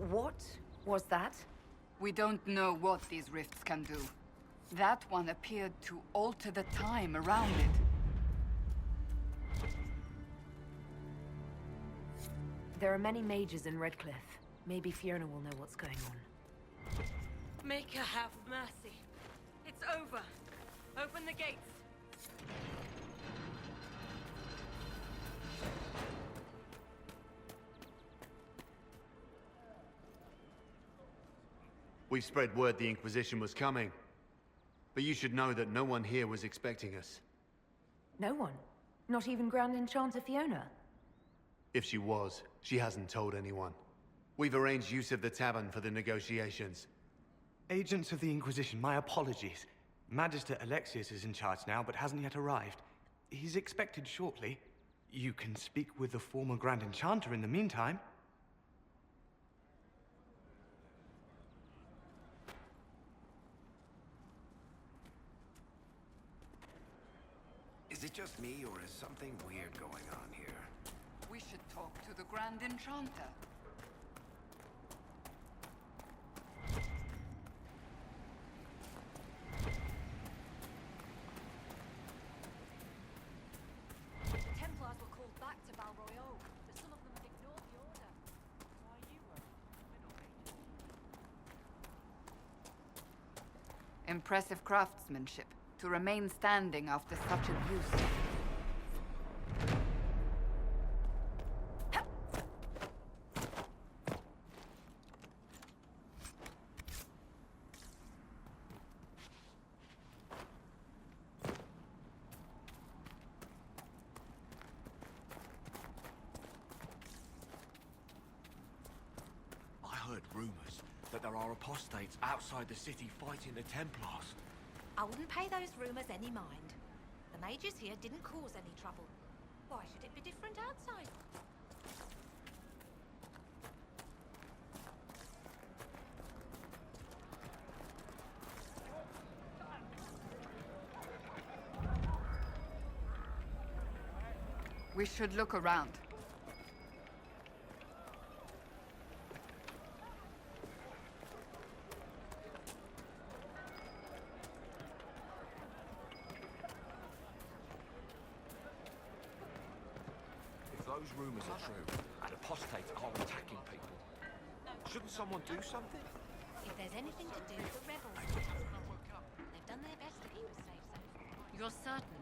What was that? We don't know what these rifts can do. That one appeared to alter the time around it. There are many mages in Redcliffe. Maybe Fiona will know what's going on. Make her have mercy. It's over. Open the gates. We've spread word the Inquisition was coming. But you should know that no one here was expecting us. No one? Not even Grand Enchanter Fiona? If she was, she hasn't told anyone. We've arranged use of the tavern for the negotiations. Agents of the Inquisition, my apologies. Magister Alexius is in charge now, but hasn't yet arrived. He's expected shortly. You can speak with the former Grand Enchanter in the meantime. Is it just me, or is something weird going on here? We should talk to the Grand Enchanter. The Templars were called back to Balroyo, but some of them have ignored the order. Why you were Impressive craftsmanship. To remain standing after such abuse. I heard rumors that there are apostates outside the city fighting the Templars. I wouldn't pay those rumors any mind. The mages here didn't cause any trouble. Why should it be different outside? We should look around. Those rumors are true, and apostates are attacking people. Shouldn't someone do something? If there's anything to do with the rebels, they've done their best to keep us safe so far. You're certain?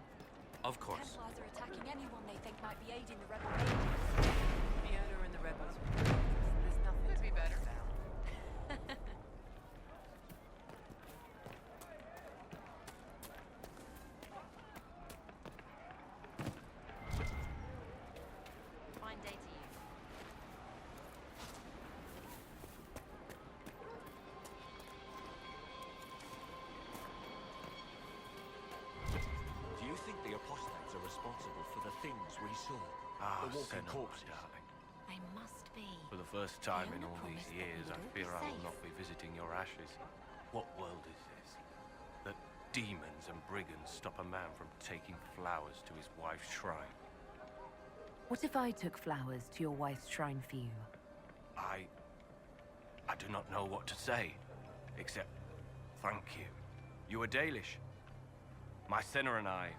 Of course. Templars are attacking anyone they think might be aiding the rebel mages. Fiona and the rebels. There's nothing. Could be better now. Fine day to you. Do you think the apostates are responsible for the things we saw? Ah, the walking Senna, corpses. my darling. They must be. For the first time in Fiona all these promised that years, we I would all fear be I will safe. not be visiting your ashes. What world is this? That demons and brigands stop a man from taking flowers to his wife's shrine? What if I took flowers to your wife's shrine for you? I do not know what to say, except thank you. You were Dalish. My Senna and I,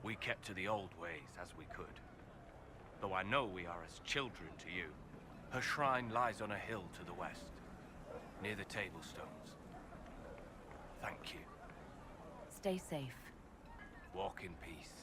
we kept to the old ways as we could. Though I know we are as children to you. Her shrine lies on a hill to the west, near the tablstones. Thank you. Stay safe. Walk in peace.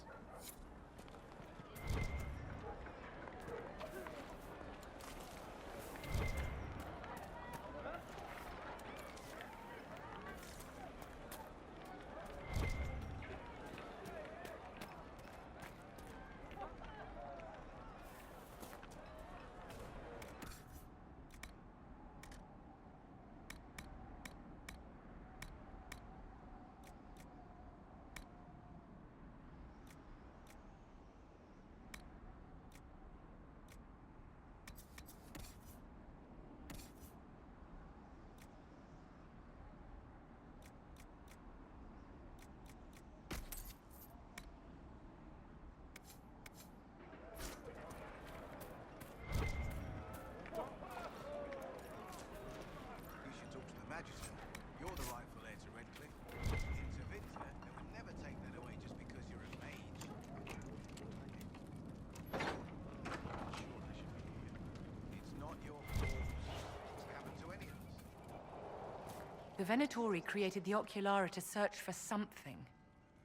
The Venatori created the Oculara to search for something.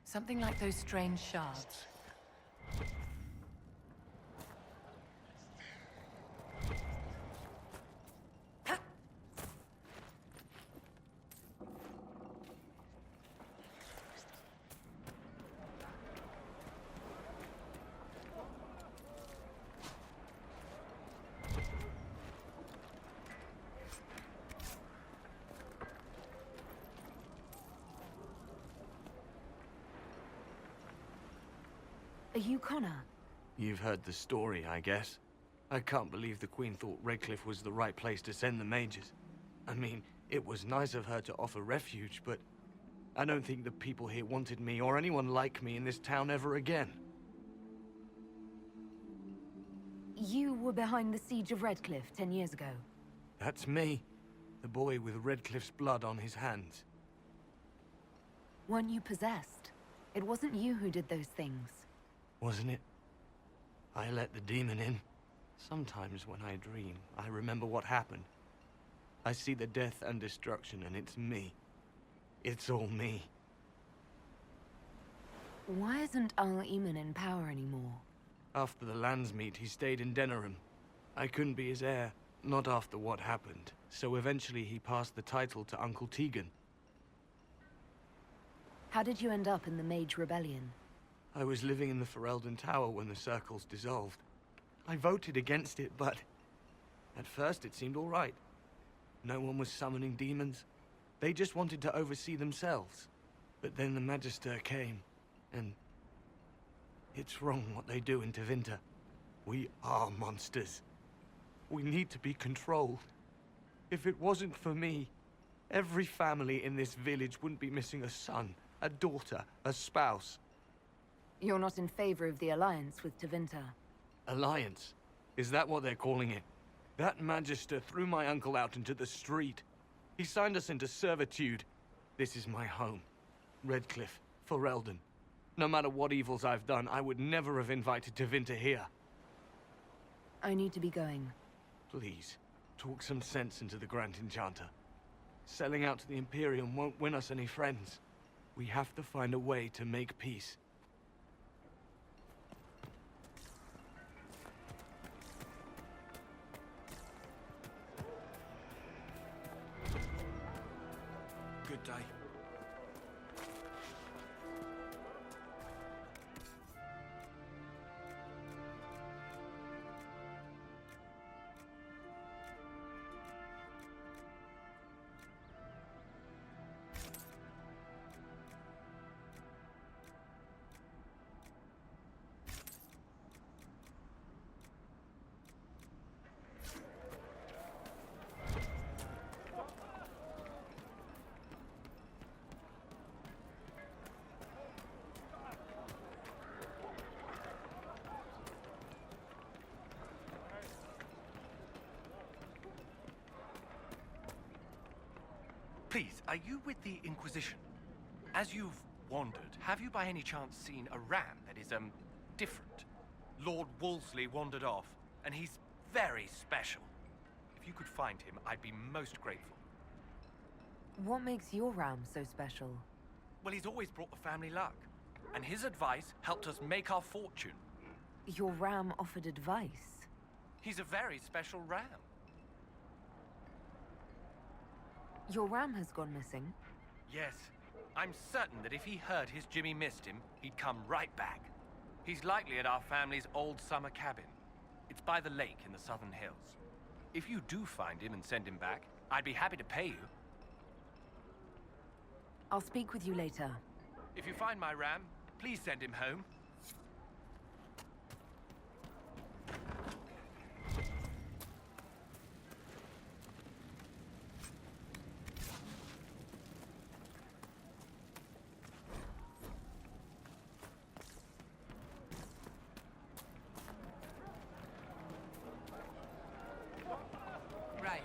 Something like those strange shards. Are you Connor? You've heard the story, I guess. I can't believe the Queen thought Redcliffe was the right place to send the mages. I mean, it was nice of her to offer refuge, but I don't think the people here wanted me or anyone like me in this town ever again. You were behind the siege of Redcliffe 10 years ago. That's me. The boy with Redcliffe's blood on his hands. Weren't you possessed? It wasn't you who did those things. Wasn't it? I let the demon in. Sometimes when I dream, I remember what happened. I see the death and destruction, and it's me. It's all me. Why isn't Al-Eamon in power anymore? After the lands meet, he stayed in Denerim. I couldn't be his heir, not after what happened. So eventually he passed the title to Uncle Tegan. How did you end up in the Mage Rebellion? I was living in the Ferelden Tower when the circles dissolved. I voted against it, but at first it seemed all right. No one was summoning demons. They just wanted to oversee themselves. But then the Magister came, and it's wrong what they do in Tevinter. We are monsters. We need to be controlled. If it wasn't for me, every family in this village wouldn't be missing a son, a daughter, a spouse. You're not in favor of the alliance with Tevinter. Alliance? Is that what they're calling it? That Magister threw my uncle out into the street. He signed us into servitude. This is my home. Redcliffe, Ferelden. No matter what evils I've done, I would never have invited Tevinter here. I need to be going. Please, talk some sense into the Grand Enchanter. Selling out to the Imperium won't win us any friends. We have to find a way to make peace. Good day. Please, are you with the Inquisition? As you've wandered, have you by any chance seen a ram that is, different? Lord Wolseley wandered off, and he's very special. If you could find him, I'd be most grateful. What makes your ram so special? Well, he's always brought the family luck, and his advice helped us make our fortune. Your ram offered advice? He's a very special ram. Your ram has gone missing? Yes. I'm certain that if he heard his Jimmy missed him, he'd come right back. He's likely at our family's old summer cabin. It's by the lake in the southern hills. If you do find him and send him back, I'd be happy to pay you. I'll speak with you later. If you find my ram, please send him home. Right.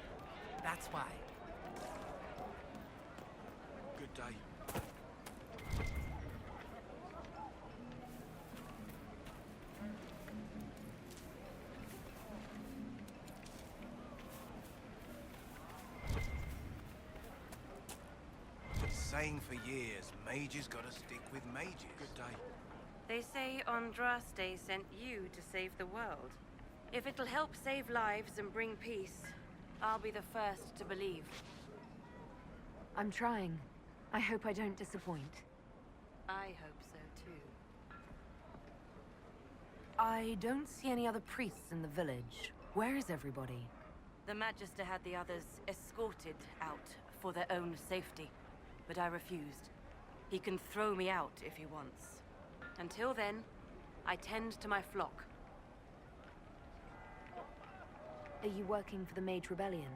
That's why. Good day. saying for years, mages gotta stick with mages. Good day. They say Andraste sent you to save the world. If it'll help save lives and bring peace, I'll be the first to believe. I'm trying. I hope I don't disappoint. I hope so too. I don't see any other priests in the village. Where is everybody? The Magister had the others escorted out for their own safety, but I refused. He can throw me out if he wants. Until then, I tend to my flock. Are you working for the Mage Rebellion?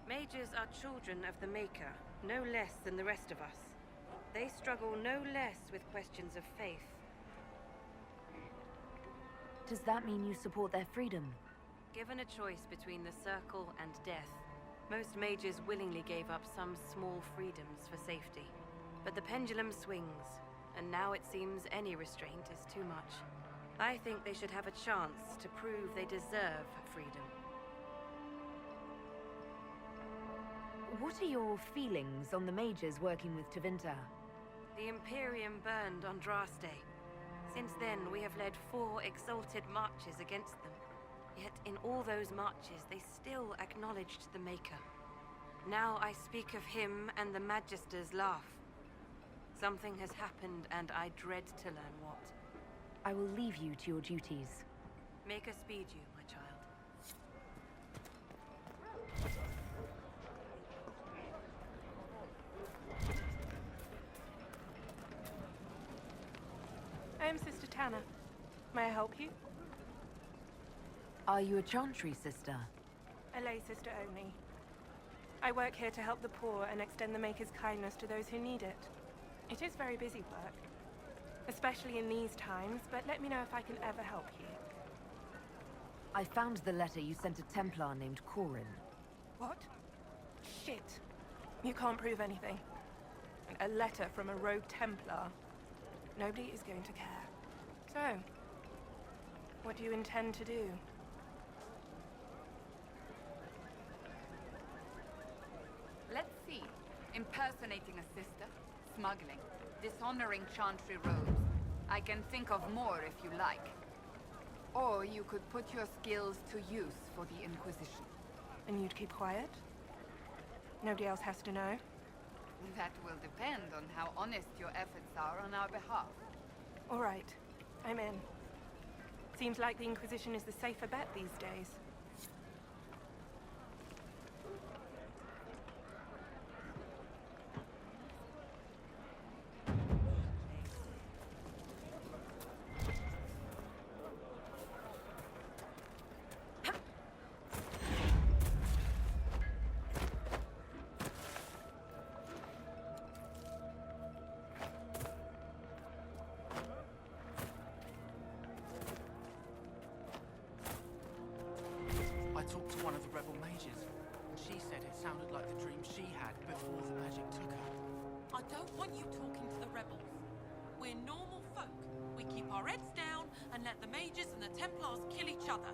Mages are children of the Maker, no less than the rest of us. They struggle no less with questions of faith. Does that mean you support their freedom? Given a choice between the Circle and death, most mages willingly gave up some small freedoms for safety. But the pendulum swings, and now it seems any restraint is too much. I think they should have a chance to prove they deserve freedom. What are your feelings on the mages working with Tevinter? The Imperium burned Andraste. Since then, we have led 4 exalted marches against them. Yet in all those marches, they still acknowledged the Maker. Now I speak of him and the Magister's laugh. Something has happened, and I dread to learn what. I will leave you to your duties. Make us speed you, my child. I am Sister Tanner. May I help you? Are you a Chantry sister? A lay sister only. I work here to help the poor and extend the Maker's kindness to those who need it. It is very busy work, especially in these times, but let me know if I can ever help you. I found the letter you sent a Templar named Corin. What? Shit. You can't prove anything. A letter from a rogue Templar. Nobody is going to care. So, what do you intend to do? Let's see. Impersonating a sister, smuggling, dishonoring Chantry robes. I can think of more if you like. Or you could put your skills to use for the Inquisition. And you'd keep quiet? Nobody else has to know? That will depend on how honest your efforts are on our behalf. All right. I'm in. Seems like the Inquisition is the safer bet these days. I talked to one of the rebel mages, and she said it sounded like the dream she had before the magic took her. I don't want you talking to the rebels. We're normal folk. We keep our heads down and let the mages and the Templars kill each other.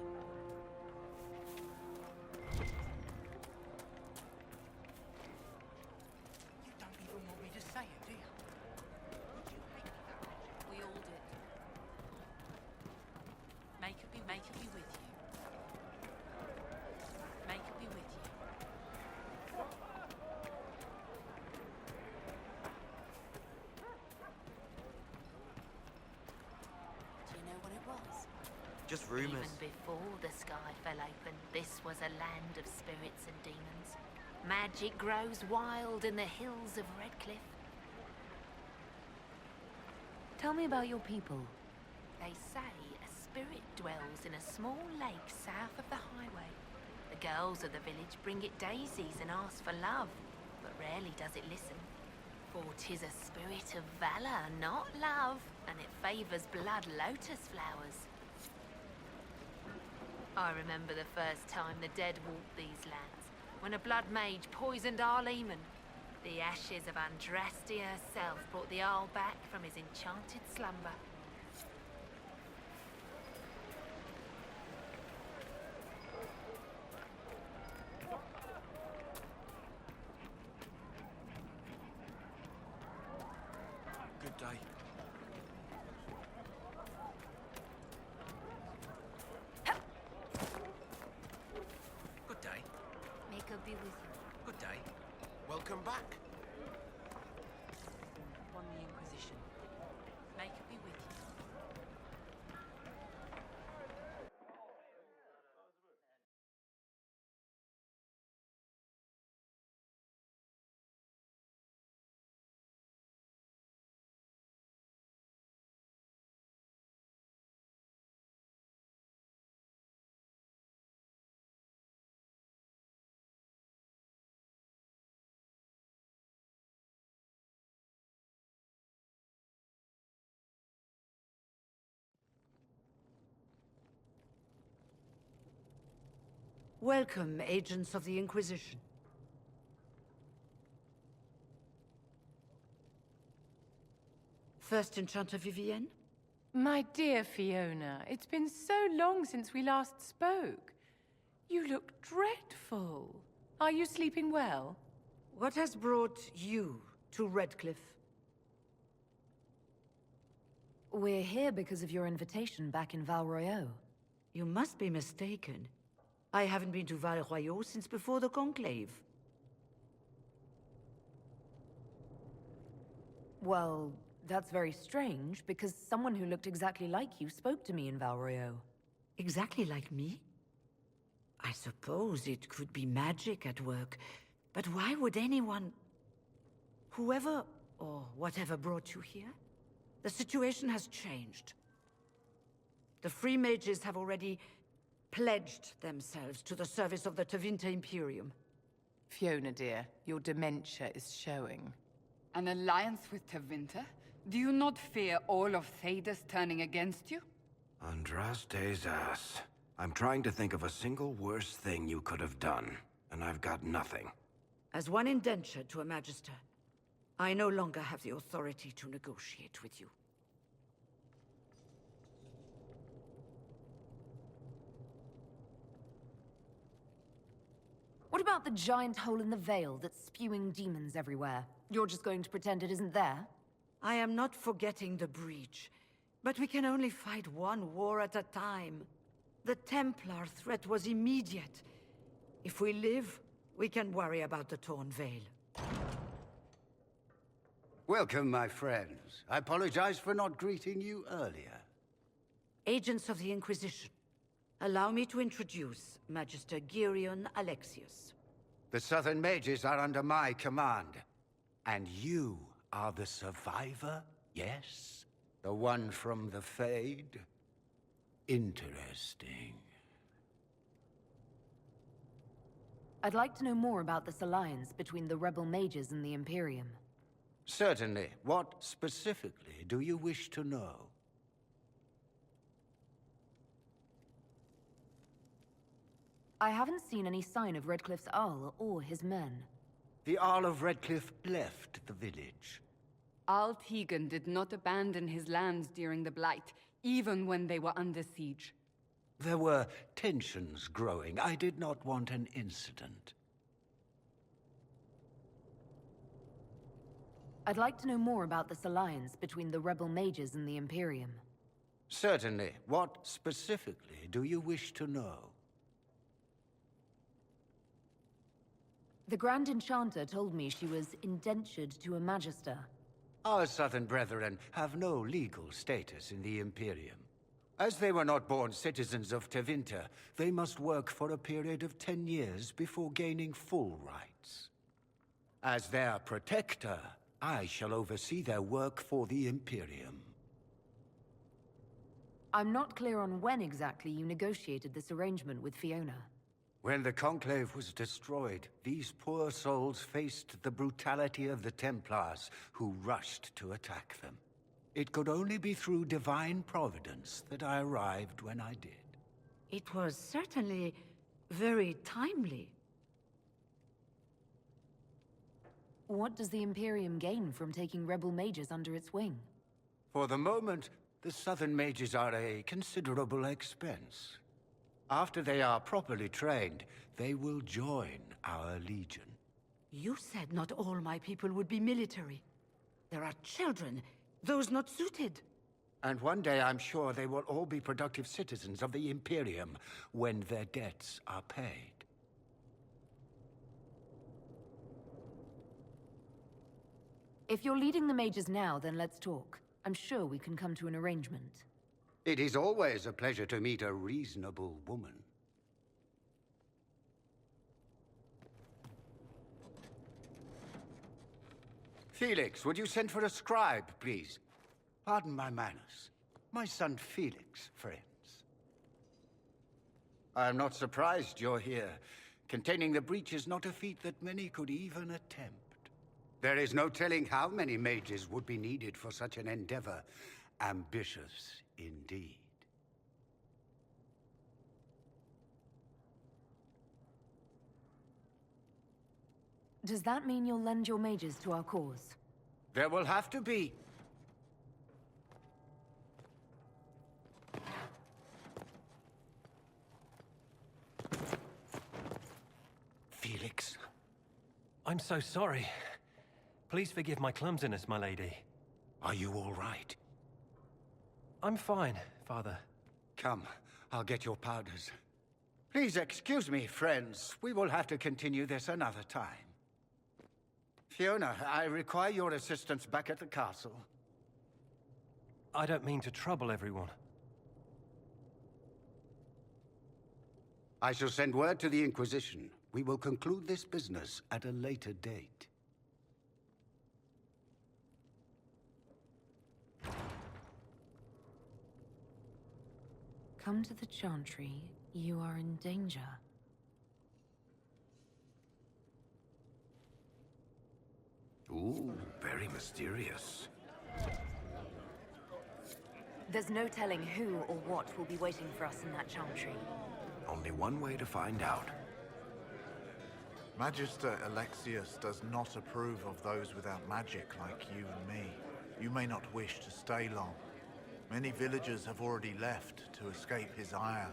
You don't even want me to say it, do you? Would you hate me that much? We all did. Make it be with you. Make it be with you. Do you know what it was? Just rumors. Even before the sky fell open, this was a land of spirits and demons. Magic grows wild in the hills of Redcliffe. Tell me about your people. They say a spirit dwells in a small lake south of the highway. The girls of the village bring it daisies and ask for love, but rarely does it listen. For 'tis a spirit of valor, not love, and it favors blood lotus flowers. I remember the first time the dead walked these lands, when a blood mage poisoned our leman. The ashes of Andraste herself brought the Arl back from his enchanted slumber. day. Good day. May God be with you. Good day. Welcome back. Won the Inquisition. May it be with you. Welcome, agents of the Inquisition. First Enchanter Vivienne? My dear Fiona, it's been so long since we last spoke. You look dreadful. Are you sleeping well? What has brought you to Redcliffe? We're here because of your invitation back in Val Royeaux. You must be mistaken. I haven't been to Val Royeaux since before the Conclave. Well, that's very strange, because someone who looked exactly like you spoke to me in Val Royeaux. Exactly like me? I suppose it could be magic at work, but why would anyone... Whoever or whatever brought you here? The situation has changed. The Free Mages have already pledged themselves to the service of the Tevinter Imperium. Fiona, dear, your dementia is showing. An alliance with Tevinter? Do you not fear all of Thedas turning against you? Andraste's ass. I'm trying to think of a single worse thing you could have done, and I've got nothing. As one indentured to a Magister, I no longer have the authority to negotiate with you. What about the giant hole in the veil that's spewing demons everywhere? You're just going to pretend it isn't there? I am not forgetting the breach, but we can only fight one war at a time. The Templar threat was immediate. If we live, we can worry about the torn veil. Welcome, my friends. I apologize for not greeting you earlier. Agents of the Inquisition, allow me to introduce Magister Girion Alexius. The Southern Mages are under my command. And you are the survivor, yes? The one from the Fade? Interesting. I'd like to know more about this alliance between the rebel mages and the Imperium. Certainly. What specifically do you wish to know? I haven't seen any sign of Redcliffe's Arl or his men. The Arl of Redcliffe left the village. Al Tegan did not abandon his lands during the Blight, even when they were under siege. There were tensions growing. I did not want an incident. I'd like to know more about this alliance between the rebel mages and the Imperium. Certainly. What specifically do you wish to know? The Grand Enchanter told me she was indentured to a Magister. Our Southern brethren have no legal status in the Imperium. As they were not born citizens of Tevinter, they must work for a period of 10 years before gaining full rights. As their protector, I shall oversee their work for the Imperium. I'm not clear on when exactly you negotiated this arrangement with Fiona. When the Conclave was destroyed, these poor souls faced the brutality of the Templars, who rushed to attack them. It could only be through divine providence that I arrived when I did. It was certainly very timely. What does the Imperium gain from taking rebel mages under its wing? For the moment, the Southern Mages are a considerable expense. After they are properly trained, they will join our Legion. You said not all my people would be military. There are children, Those not suited. And one day I'm sure they will all be productive citizens of the Imperium when their debts are paid. If you're leading the mages now, then let's talk. I'm sure we can come to an arrangement. It is always a pleasure to meet a reasonable woman. Felix, would you send for a scribe, please? Pardon my manners. My son Felix, friends. I am not surprised you're here. Containing the breach is not a feat that many could even attempt. There is no telling how many mages would be needed for such an endeavor. Ambitious indeed. Does that mean you'll lend your mages to our cause? There will have to be. Felix. I'm so sorry. Please forgive my clumsiness, my lady. Are you all right? I'm fine, Father. Come, I'll get your powders. Please excuse me, friends. We will have to continue this another time. Fiona, I require your assistance back at the castle. I don't mean to trouble everyone. I shall send word to the Inquisition. We will conclude this business at a later date. Come to the Chantry. You are in danger. Ooh, very mysterious. There's no telling who or what will be waiting for us in that Chantry. Only one way to find out. Magister Alexius does not approve of those without magic like you and me. You may not wish to stay long. Many villagers have already left to escape his ire.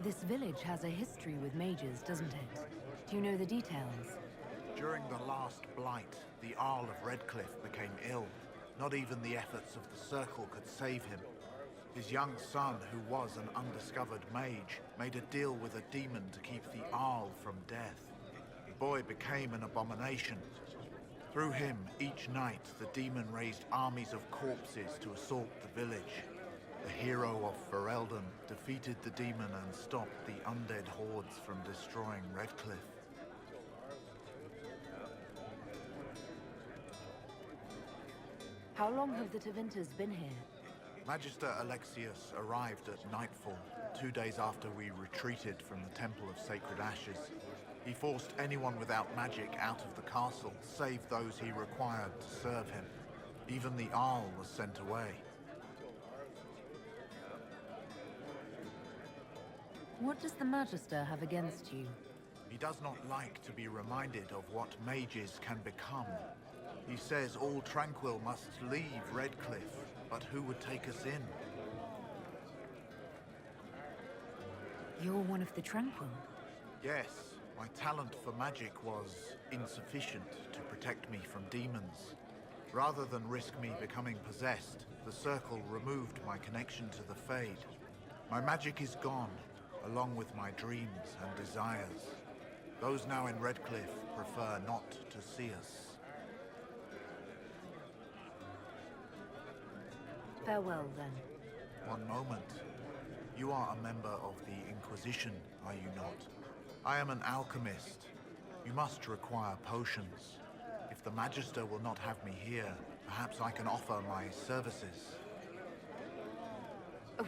This village has a history with mages, doesn't it? Do you know the details? During the last blight, the Arl of Redcliffe became ill. Not even the efforts of the Circle could save him. His young son, who was an undiscovered mage, made a deal with a demon to keep the Arl from death. The boy became an abomination. Through him, each night, the demon raised armies of corpses to assault the village. The hero of Ferelden defeated the demon and stopped the undead hordes from destroying Redcliffe. How long have the Tevinters been here? Magister Alexius arrived at nightfall, 2 days after we retreated from the Temple of Sacred Ashes. He forced anyone without magic out of the castle, save those he required to serve him. Even the Arl was sent away. What does the Magister have against you? He does not like to be reminded of what mages can become. He says all Tranquil must leave Redcliffe, but who would take us in? You're one of the Tranquil? Yes, my talent for magic was insufficient to protect me from demons. Rather than risk me becoming possessed, the Circle removed my connection to the Fade. My magic is gone, along with my dreams and desires. Those now in Redcliffe prefer not to see us. Farewell, then. One moment. You are a member of the Inquisition, are you not? I am an alchemist. You must require potions. If the Magister will not have me here, perhaps I can offer my services.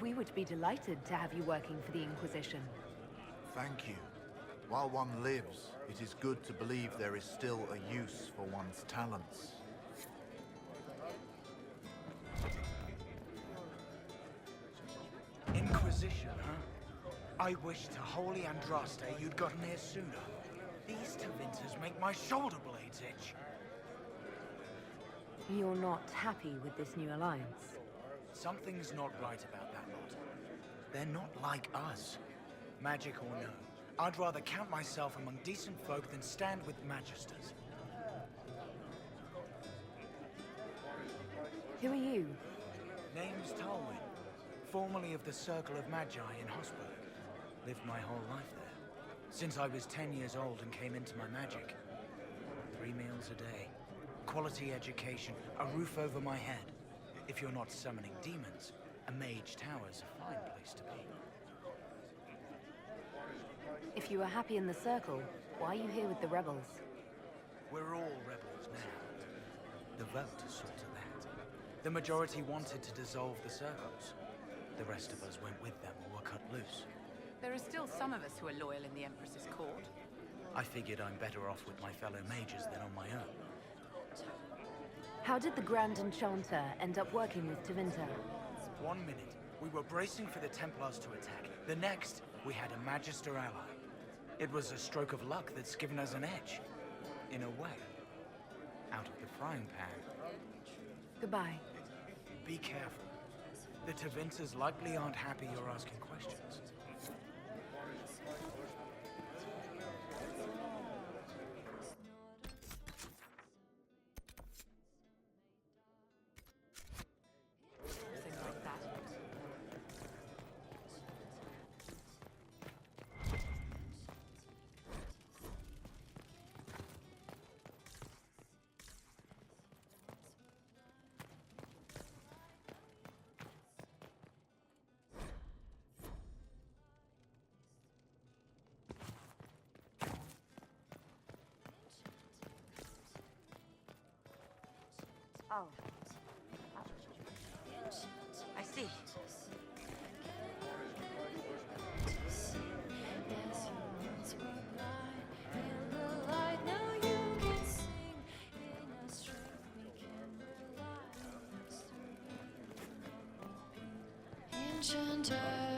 We would be delighted to have you working for the Inquisition. Thank you. While one lives, it is good to believe there is still a use for one's talents. Inquisition, huh? I wish to Holy Andraste you'd gotten here sooner. These Tevinters make my shoulder blades itch. You're not happy with this new alliance? Something's not right about that lot. They're not like us. Magic or no, I'd rather count myself among decent folk than stand with Magisters. Who are you? Name's Tolwyn, formerly of the Circle of Magi in Hosberg. Lived my whole life there. Since I was 10 years old and came into my magic. 3 meals a day. Quality education, a roof over my head. If you're not summoning demons, a mage tower's a fine place to be. If you were happy in the Circle, why are you here with the rebels? We're all rebels now. The vote saw to that. The majority wanted to dissolve the circles. The rest of us went with them or were cut loose. There are still some of us who are loyal in the Empress's court. I figured I'm better off with my fellow mages than on my own. How did the Grand Enchanter end up working with Tevinter? 1 minute, we were bracing for the Templars to attack. The next, we had a Magister ally. It was a stroke of luck that's given us an edge. In a way. Out of the frying pan. Goodbye. Be careful. The Tevinters likely aren't happy you're asking questions. Oh. I see. Enchanter.